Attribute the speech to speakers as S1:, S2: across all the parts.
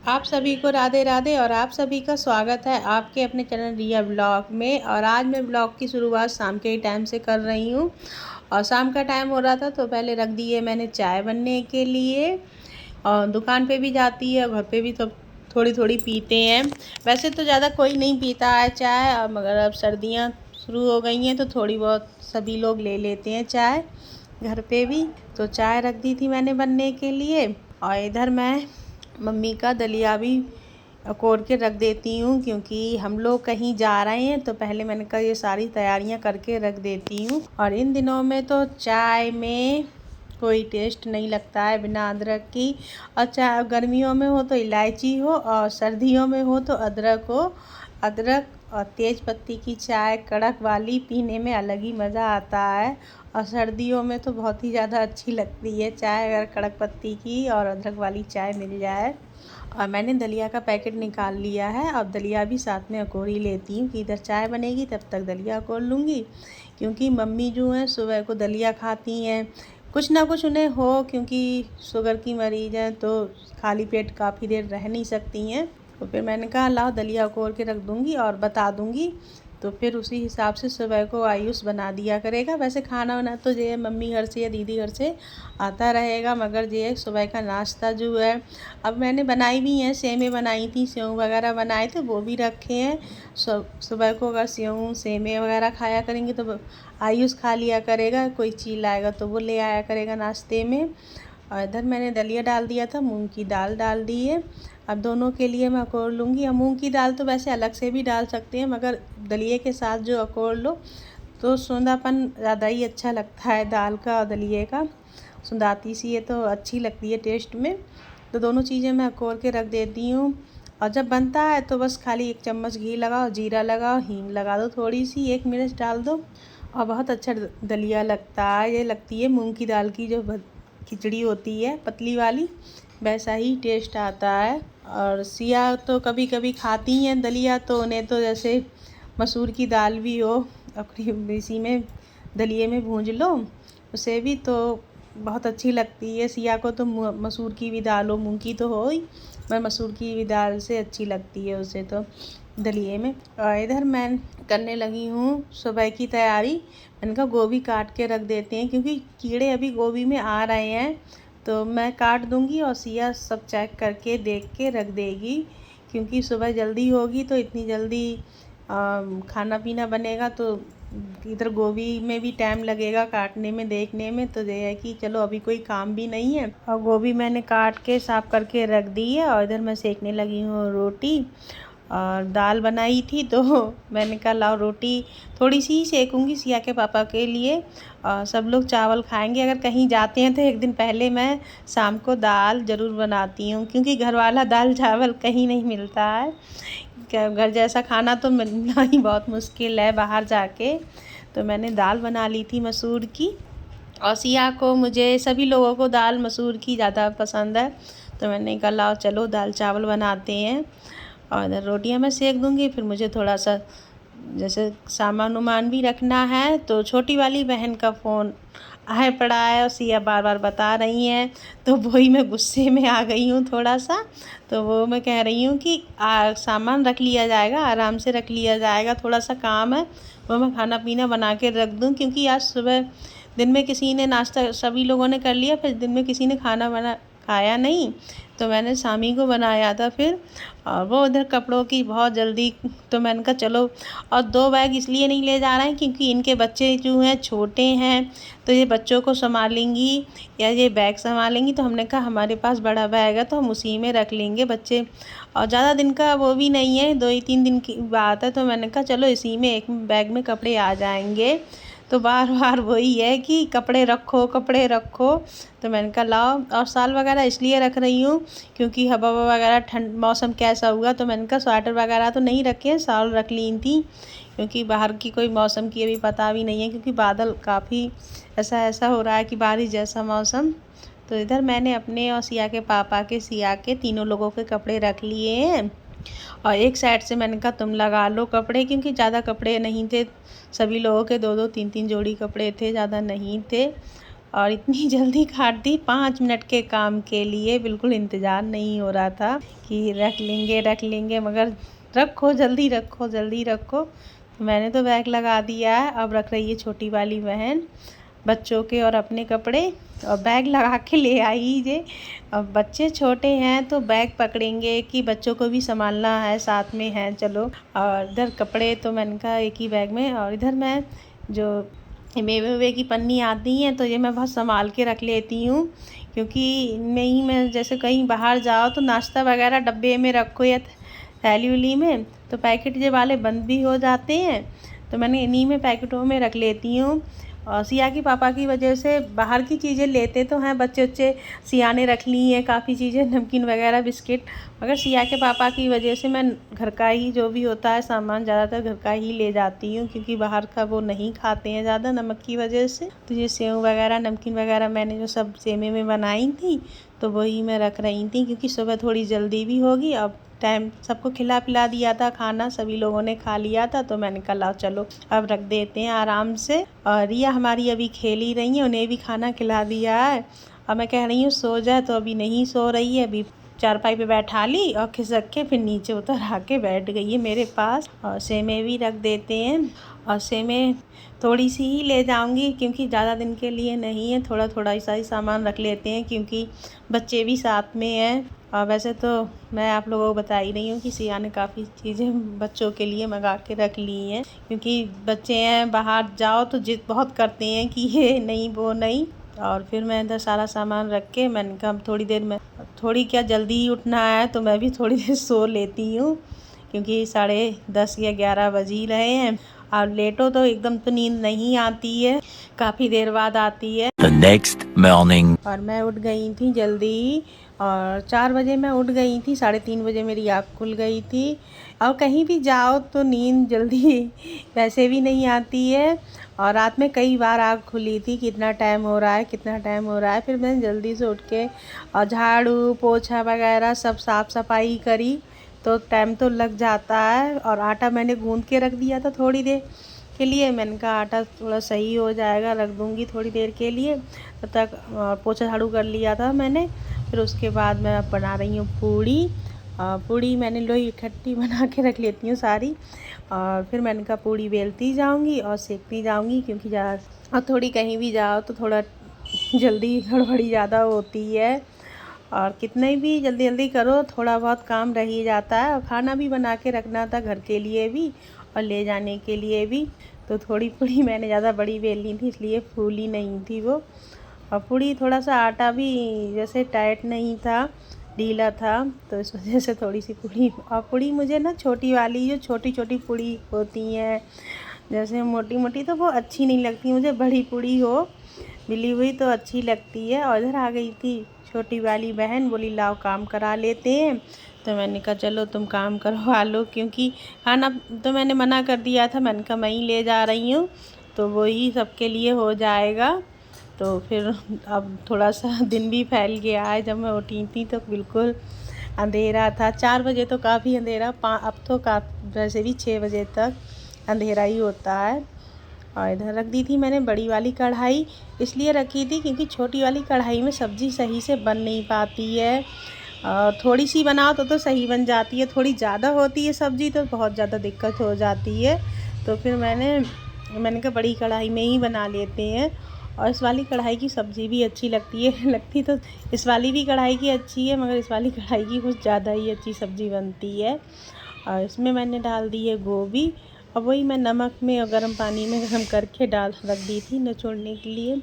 S1: आप सभी को राधे राधे और आप सभी का स्वागत है आपके अपने चैनल रिया ब्लॉग में। और आज मैं ब्लॉग की शुरुआत शाम के टाइम से कर रही हूँ। और शाम का टाइम हो रहा था तो पहले रख दिए मैंने चाय बनने के लिए। और दुकान पे भी जाती है, घर पे भी तो थोड़ी थोड़ी पीते हैं। वैसे तो ज़्यादा कोई नहीं पीता है चाय, मगर अब सर्दियाँ शुरू हो गई हैं तो थोड़ी बहुत सभी लोग ले लेते हैं चाय घर पे भी। तो चाय रख दी थी मैंने बनने के लिए। और इधर मैं मम्मी का दलिया भी कोर के रख देती हूँ, क्योंकि हम लोग कहीं जा रहे हैं तो पहले मैंने कहा ये सारी तैयारियां करके रख देती हूँ। और इन दिनों में तो चाय में कोई टेस्ट नहीं लगता है बिना अदरक की। और चाहे गर्मियों में हो तो इलायची हो और सर्दियों में हो तो अदरक हो। अदरक और तेज पत्ती की चाय कड़क वाली पीने में अलग ही मज़ा आता है। और सर्दियों में तो बहुत ही ज़्यादा अच्छी लगती है चाय, अगर कड़क पत्ती की और अदरक वाली चाय मिल जाए। और मैंने दलिया का पैकेट निकाल लिया है। अब दलिया भी साथ में अकोर ही लेती हूँ कि इधर चाय बनेगी तब तक दलिया अकोर लूँगी। क्योंकि मम्मी जो हैं सुबह को दलिया खाती हैं, कुछ ना कुछ उन्हें हो, क्योंकि शुगर की मरीज़ हैं तो खाली पेट काफ़ी देर रह नहीं सकती हैं। तो फिर मैंने कहा लाओ दलिया अकोर के रख दूँगी और बता दूँगी, तो फिर उसी हिसाब से सुबह को आयुष बना दिया करेगा। वैसे खाना वाना तो जो है मम्मी घर से या दीदी घर से आता रहेगा, मगर जो है सुबह का नाश्ता जो है अब मैंने बनाई भी हैं। सेमे बनाई थी, सेव वगैरह बनाए थे वो भी रखे हैं। सुबह को अगर सेव सेमे वगैरह खाया करेंगे तो आयुष खा लिया करेगा, कोई चीज़ लाएगा तो वो ले आया करेगा नाश्ते में। और इधर मैंने दलिया डाल दिया था, मूंग की दाल डाल दी है। अब दोनों के लिए मैं अकोर लूँगी। अब मूंग की दाल तो वैसे अलग से भी डाल सकते हैं, मगर दलिए के साथ जो अकोर लो तो सूंधापन ज़्यादा ही अच्छा लगता है दाल का और दलिए का। सूंधाती सी है तो अच्छी लगती है टेस्ट में। तो दोनों चीज़ें मैं अकोर के रख देती हूँ। और जब बनता है तो बस खाली 1 चम्मच घी लगाओ, जीरा लगाओ, हींग लगा दो, थोड़ी सी 1 मिर्च डाल दो और बहुत अच्छा दलिया लगता है। ये लगती है मूंग की दाल की जो खिचड़ी होती है पतली वाली, वैसा ही टेस्ट आता है। और सिया तो कभी कभी खाती हैं दलिया, तो उन्हें तो जैसे मसूर की दाल भी हो और इसी में दलिए में भूंज लो उसे भी, तो बहुत अच्छी लगती है। सिया को तो मसूर की भी दाल हो, मूंग की तो हो ही, मैं मसूर की भी दाल से अच्छी लगती है उसे तो दलिए में। और इधर मैं करने लगी हूँ सुबह की तैयारी। मैंने कहा गोभी काट के रख देते हैं, क्योंकि कीड़े अभी गोभी में आ रहे हैं। तो मैं काट दूँगी और सिया सब चेक करके देख के रख देगी, क्योंकि सुबह जल्दी होगी तो इतनी जल्दी खाना पीना बनेगा तो इधर गोभी में भी टाइम लगेगा काटने में, देखने में। तो ये है कि चलो अभी कोई काम भी नहीं है। और गोभी मैंने काट के साफ करके रख दी है। और इधर मैं सेकने लगी हूँ रोटी। और दाल बनाई थी तो मैंने कहा लाओ रोटी थोड़ी सी ही सेकूँगी सिया के पापा के लिए। सब लोग चावल खाएंगे। अगर कहीं जाते हैं तो एक दिन पहले मैं शाम को दाल ज़रूर बनाती हूँ, क्योंकि घर वाला दाल चावल कहीं नहीं मिलता है। क्या घर जैसा खाना तो मिलना ही बहुत मुश्किल है बाहर जाके। तो मैंने दाल बना ली थी मसूर की। और सिया को, मुझे, सभी लोगों को दाल मसूर की ज़्यादा पसंद है। तो मैंने कहा लाओ चलो दाल चावल बनाते हैं। और इधर रोटियां मैं सेक दूंगी। फिर मुझे थोड़ा सा जैसे सामान उमान भी रखना है, तो छोटी वाली बहन का फ़ोन आए पड़ा है और सिया बार बार बता रही हैं, तो वही मैं गुस्से में आ गई हूँ थोड़ा सा। तो वो मैं कह रही हूँ कि सामान रख लिया जाएगा, आराम से रख लिया जाएगा, थोड़ा सा काम है वो मैं खाना पीना बना के रख दूँ। क्योंकि आज सुबह दिन में किसी ने नाश्ता सभी लोगों ने कर लिया, फिर दिन में किसी ने खाना खाया नहीं, तो मैंने शामी को बनाया था फिर। और वो उधर कपड़ों की बहुत जल्दी, तो मैंने कहा चलो। और 2 बैग इसलिए नहीं ले जा रहे हैं क्योंकि इनके बच्चे जो हैं छोटे हैं, तो ये बच्चों को संभालेंगी या ये बैग संभालेंगी। तो हमने कहा हमारे पास बड़ा बैग है तो हम उसी में रख लेंगे बच्चे। और ज़्यादा दिन का वो भी नहीं है, 2 ही 3 दिन की बात है। तो मैंने कहा चलो इसी में एक बैग में कपड़े आ जाएंगे। तो बार बार वही है कि कपड़े रखो कपड़े रखो। तो मैंने कहा लाओ। और शाल वगैरह इसलिए रख रही हूँ क्योंकि हवा वगैरह ठंड मौसम कैसा हुआ, तो मैंने कहा स्वेटर वगैरह तो नहीं रखे, शाल रख ली थी। क्योंकि बाहर की कोई मौसम की अभी पता भी नहीं है, क्योंकि बादल काफ़ी ऐसा ऐसा हो रहा है कि बारिश जैसा मौसम। तो इधर मैंने अपने और सिया के पापा के, सिया के तीनों लोगों के कपड़े रख लिए हैं। और एक साइड से मैंने कहा तुम लगा लो कपड़े, क्योंकि ज़्यादा कपड़े नहीं थे, सभी लोगों के 2-2 3-3 जोड़ी कपड़े थे, ज़्यादा नहीं थे। और इतनी जल्दी काट दी 5 मिनट के काम के लिए। बिल्कुल इंतज़ार नहीं हो रहा था कि रख लेंगे, मगर रखो जल्दी रखो जल्दी रखो। तो मैंने तो बैग लगा दिया है। अब रख रही है छोटी वाली बहन बच्चों के और अपने कपड़े, और बैग लगा के ले आई जे। अब बच्चे छोटे हैं तो बैग पकड़ेंगे कि बच्चों को भी संभालना है, साथ में है चलो। और इधर कपड़े तो मैंने कहा एक ही बैग में, और इधर मैं जो मेवे की पन्नी आती हैं तो ये मैं बहुत संभाल के रख लेती हूँ, क्योंकि इनमें ही मैं जैसे कहीं बाहर जाओ तो नाश्ता वगैरह डब्बे में रखो या थैली उली में, तो पैकेट ये वाले बंद भी हो जाते हैं, तो मैंने इन्हीं में पैकेटों में रख लेती हूँ। और सिया के पापा की वजह से बाहर की चीज़ें लेते तो हैं बच्चे सिया ने रख ली हैं काफ़ी चीज़ें, नमकीन वगैरह बिस्किट, मगर सिया के पापा की वजह से मैं घर का ही जो भी होता है सामान ज़्यादातर घर का ही ले जाती हूँ, क्योंकि बाहर का वो नहीं खाते हैं ज़्यादा नमक की वजह से। तो ये सेव वगैरह नमकीन वगैरह मैंने जो सब सेमे में बनाई थी तो वही मैं रख रही थी, क्योंकि सुबह थोड़ी जल्दी भी होगी। अब टाइम सबको खिला पिला दिया था, खाना सभी लोगों ने खा लिया था, तो मैंने कहा लाओ चलो अब रख देते हैं आराम से। और रिया हमारी अभी खेल ही रही है, उन्हें भी खाना खिला दिया है। और मैं कह रही हूँ सो जाए, तो अभी नहीं सो रही है। अभी चारपाई पे बैठा ली और खिसक के फिर नीचे उतर आके बैठ गई है मेरे पास। और सेमे भी रख देते हैं, और सेमे थोड़ी सी ही ले जाऊंगी क्योंकि ज़्यादा दिन के लिए नहीं है, थोड़ा थोड़ा सा ही सामान रख लेते हैं क्योंकि बच्चे भी साथ में हैं। और वैसे तो मैं आप लोगों को बता ही रही हूँ कि सिया ने काफ़ी चीज़ें बच्चों के लिए मंगा के रख ली हैं, क्योंकि बच्चे हैं बाहर जाओ तो जिद बहुत करते हैं कि ये नहीं वो नहीं। और फिर मैं इधर सारा सामान रख के मैंने कहा थोड़ी देर में, थोड़ी क्या जल्दी ही उठना है तो मैं भी थोड़ी देर सो लेती हूँ, क्योंकि 10:30 या 11 बज ही रहे हैं। और लेटो तो एकदम तो नींद नहीं आती है, काफ़ी देर बाद आती है।
S2: The next morning.
S1: और मैं उठ गई थी जल्दी, और 4 बजे मैं उठ गई थी, 3:30 बजे मेरी आँख खुल गई थी। और कहीं भी जाओ तो नींद जल्दी वैसे भी नहीं आती है, और रात में कई बार आँख खुली थी कितना टाइम हो रहा है कितना टाइम हो रहा है। फिर मैंने जल्दी से उठ के और झाड़ू पोछा वगैरह सब साफ़ सफाई करी, तो टाइम तो लग जाता है। और आटा मैंने गूँध के रख दिया था थोड़ी देर के लिए, मैंने कहा आटा थोड़ा सही हो जाएगा, रख दूँगी थोड़ी देर के लिए, तब तक पोछा झाड़ू कर लिया था मैंने। फिर उसके बाद मैं अब बना रही हूँ पूड़ी। पूड़ी मैंने लोई इकट्ठी बना के रख लेती हूँ सारी, और फिर मैंने कहा पूड़ी बेलती जाऊँगी और सेकती जाऊँगी, क्योंकि ज़्यादा और थोड़ी कहीं भी जाओ तो थोड़ा जल्दी गड़बड़ी ज़्यादा होती है, और कितने भी जल्दी जल्दी करो थोड़ा बहुत काम रह ही जाता है। और खाना भी बना के रखना था घर के लिए भी और ले जाने के लिए भी, तो थोड़ी पूड़ी मैंने ज़्यादा बड़ी बेल ली थी इसलिए फूली नहीं थी वो। और पूड़ी थोड़ा सा आटा भी जैसे टाइट नहीं था, ढीला था, तो इस वजह से थोड़ी सी पूड़ी। और पूड़ी मुझे ना छोटी वाली जो छोटी छोटी पूड़ी होती हैं, जैसे मोटी मोटी तो वो अच्छी नहीं लगती मुझे, बड़ी पूड़ी हो मिली हुई तो अच्छी लगती है। और इधर आ गई थी छोटी वाली बहन, बोली लाओ काम करा लेते हैं, तो मैंने कहा चलो तुम काम करवा लो, क्योंकि खाना तो मैंने मना कर दिया था, मैंने कहा मैं ही ले जा रही हूँ तो वही सबके लिए हो जाएगा। तो फिर अब थोड़ा सा दिन भी फैल गया है, जब मैं उठी थी तो बिल्कुल अंधेरा था, 4 बजे तो काफ़ी अंधेरा, अब तो वैसे भी 6 बजे तक अंधेरा ही होता है। और इधर रख दी थी मैंने बड़ी वाली कढ़ाई, इसलिए रखी थी क्योंकि छोटी वाली कढ़ाई में सब्ज़ी सही से बन नहीं पाती है। थोड़ी सी बनाओ तो सही बन जाती है, थोड़ी ज़्यादा होती है सब्ज़ी तो बहुत ज़्यादा दिक्कत हो जाती है। तो फिर मैंने कहा बड़ी कढ़ाई में ही बना लेते हैं। और इस वाली कढ़ाई की सब्ज़ी भी अच्छी लगती है लगती तो इस वाली भी कढ़ाई की अच्छी है, मगर इस वाली कढ़ाई की कुछ ज़्यादा ही अच्छी सब्ज़ी बनती है। और इसमें मैंने डाल दी है गोभी, और वही मैं नमक में और गर्म पानी में गर्म करके डाल रख दी थी निचोड़ने के लिए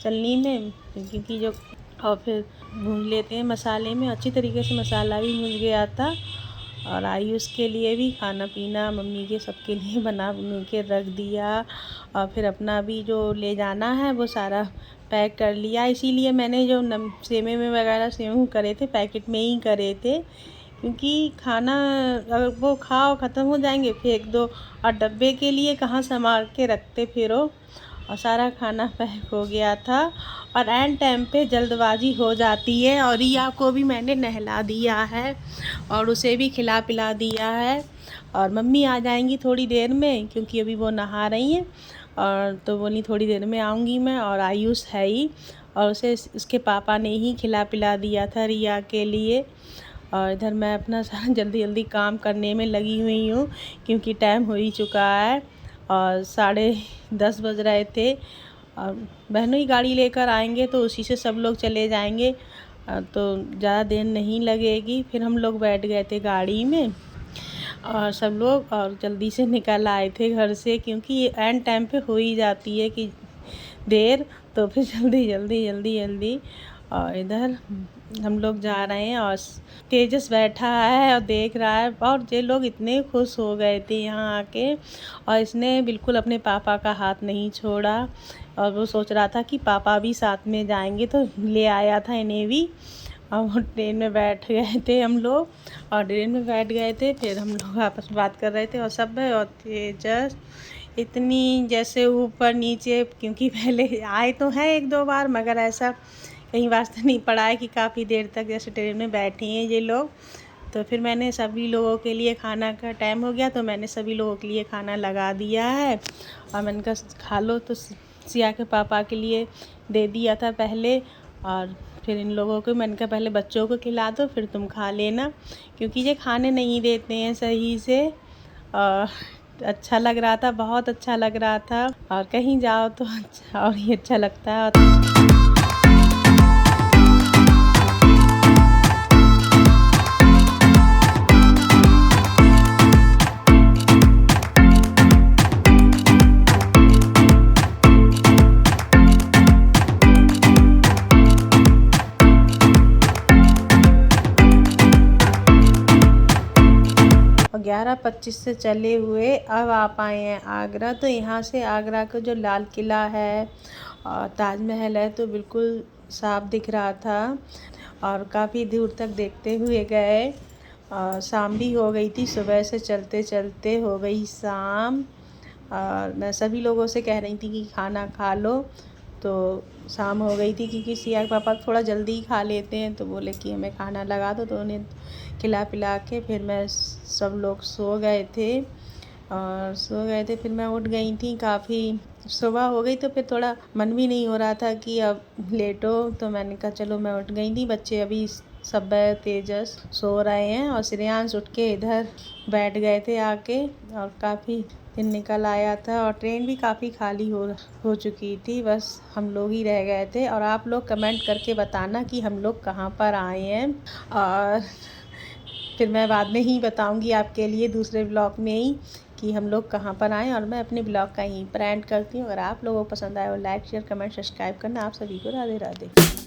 S1: चलनी में, क्योंकि जो और फिर भून लेते हैं मसाले में, अच्छी तरीके से मसाला भी भून गया था। और आयुष के लिए भी खाना पीना मम्मी के सबके लिए बना के रख दिया, और फिर अपना भी जो ले जाना है वो सारा पैक कर लिया। इसीलिए मैंने जो सेमे में वगैरह सेव करे थे पैकेट में ही करे थे, क्योंकि खाना अगर वो खाओ ख़त्म हो जाएंगे फेंक दो, और डब्बे के लिए कहाँ संभाल के रखते फिरो। और सारा खाना पैक हो गया था, और एंड टाइम पे जल्दबाजी हो जाती है। और रिया को भी मैंने नहला दिया है और उसे भी खिला पिला दिया है, और मम्मी आ जाएंगी थोड़ी देर में क्योंकि अभी वो नहा रही हैं। और तो बोली थोड़ी देर में आऊँगी मैं, और आयुष है ही, और उसे उसके पापा ने ही खिला पिला दिया था रिया के लिए। और इधर मैं अपना सारा जल्दी जल्दी काम करने में लगी हुई हूँ, क्योंकि टाइम हो ही चुका है और 10:30 बज रहे थे। और बहनों ही गाड़ी लेकर आएंगे तो उसी से सब लोग चले जाएंगे, तो ज़्यादा देर नहीं लगेगी। फिर हम लोग बैठ गए थे गाड़ी में और सब लोग, और जल्दी से निकल आए थे घर से, क्योंकि ये एंड टाइम पे हो ही जाती है कि देर, तो फिर जल्दी जल्दी जल्दी जल्दी। और इधर हम लोग जा रहे हैं और तेजस बैठा है और देख रहा है, और ये लोग इतने खुश हो गए थे यहाँ आके। और इसने बिल्कुल अपने पापा का हाथ नहीं छोड़ा, और वो सोच रहा था कि पापा भी साथ में जाएंगे, तो ले आया था इन्हें भी। और ट्रेन में बैठ गए थे हम लोग, और ट्रेन में बैठ गए थे। फिर हम लोग आपस में बात कर रहे थे और सब, और तेजस इतनी जैसे ऊपर नीचे, क्योंकि पहले आए तो हैं 1-2 बार, मगर ऐसा कहीं वास्ता नहीं पड़ा है कि काफ़ी देर तक जैसे ट्रेन में बैठे हैं ये लोग। तो फिर मैंने सभी लोगों के लिए, खाना का टाइम हो गया तो मैंने सभी लोगों के लिए खाना लगा दिया है। और मैंने कहा खा लो, तो सिया के पापा के लिए दे दिया था पहले, और फिर इन लोगों को मैंने कहा पहले बच्चों को खिला दो फिर तुम खा लेना, क्योंकि ये खाने नहीं देते हैं सही से। और अच्छा लग रहा था, बहुत अच्छा लग रहा था, और कहीं जाओ तो अच्छा और ही अच्छा लगता है। और 11:25 से चले हुए अब आ पाए हैं आगरा। तो यहाँ से आगरा का जो लाल किला है और ताजमहल है तो बिल्कुल साफ दिख रहा था, और काफ़ी दूर तक देखते हुए गए। शाम भी हो गई थी, सुबह से चलते चलते हो गई शाम। और मैं सभी लोगों से कह रही थी कि खाना खा लो, तो शाम हो गई थी, क्योंकि सिया के पापा थोड़ा जल्दी ही खा लेते हैं, तो बोले कि हमें खाना लगा दो, तो उन्हें खिला पिला के फिर मैं सब लोग सो गए थे। फिर मैं उठ गई थी, काफ़ी सुबह हो गई, तो फिर थोड़ा मन भी नहीं हो रहा था कि अब लेटो, तो मैंने कहा चलो मैं उठ गई थी। बच्चे अभी सब, तेजस सो रहे हैं, और श्रेयांश उठ के इधर बैठ गए थे आके, और काफ़ी दिन निकल आया था, और ट्रेन भी काफ़ी खाली हो चुकी थी, बस हम लोग ही रह गए थे। और आप लोग कमेंट करके बताना कि हम लोग कहाँ पर आए हैं, और फिर मैं बाद में ही बताऊंगी आपके लिए दूसरे ब्लॉग में ही कि हम लोग कहाँ पर आए। और मैं अपने ब्लॉग का यहीं पर एंड करती हूँ। अगर आप लोगों को पसंद आए हो लाइक शेयर कमेंट सब्सक्राइब करना। आप सभी को राधे राधे।